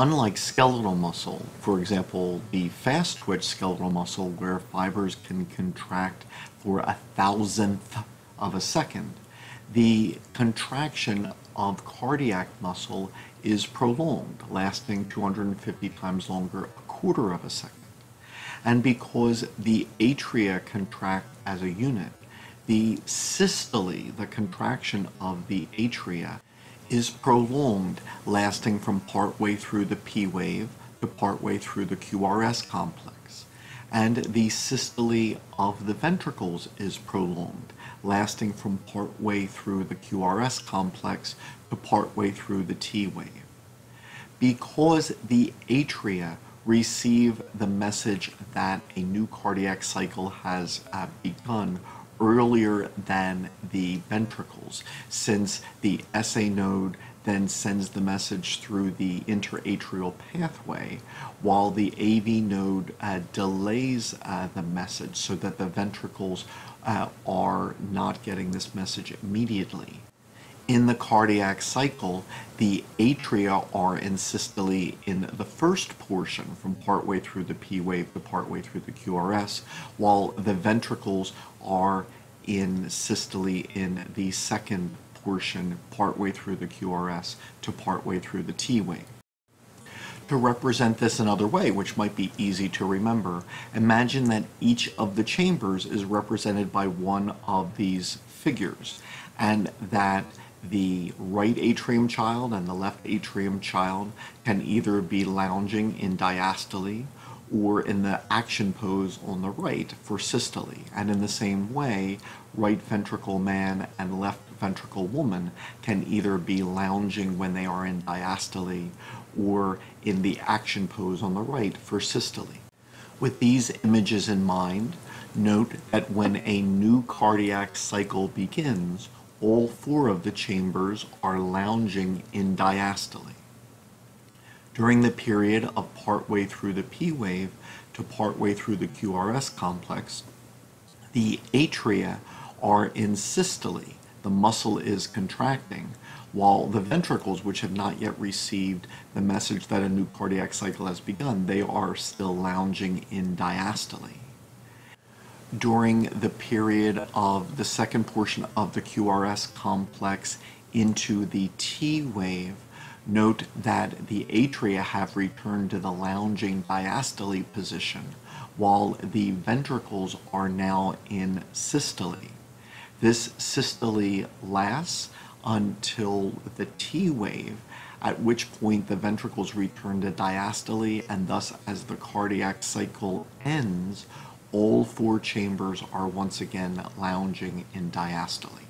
Unlike skeletal muscle, for example, the fast twitch skeletal muscle where fibers can contract for 1,000th of a second, the contraction of cardiac muscle is prolonged, lasting 250 times longer, 1/4 of a second. And because the atria contract as a unit, the systole, the contraction of the atria, is prolonged, lasting from partway through the P wave to partway through the QRS complex. And the systole of the ventricles is prolonged, lasting from partway through the QRS complex to partway through the T wave. Because the atria receive the message that a new cardiac cycle has begun earlier than the ventricles, since the SA node then sends the message through the interatrial pathway, while the AV node delays the message so that the ventricles are not getting this message immediately. In the cardiac cycle, the atria are in systole in the first portion, from partway through the P wave to partway through the QRS, while the ventricles are in systole in the second portion, partway through the QRS to partway through the T wave. To represent this another way, which might be easy to remember, imagine that each of the chambers is represented by one of these figures, and that the right atrium child and the left atrium child can either be lounging in diastole or in the action pose on the right for systole. And in the same way, right ventricle man and left ventricle woman can either be lounging when they are in diastole or in the action pose on the right for systole. With these images in mind, note that when a new cardiac cycle begins, all 4 of the chambers are lounging in diastole. During the period of partway through the P wave to partway through the QRS complex, the atria are in systole, the muscle is contracting, while the ventricles, which have not yet received the message that a new cardiac cycle has begun, they are still lounging in diastole. During the period of the second portion of the QRS complex into the T wave, note that the atria have returned to the lounging diastole position, while the ventricles are now in systole. This systole lasts until the T wave, at which point the ventricles return to diastole, and thus as the cardiac cycle ends, all 4 chambers are once again lounging in diastole.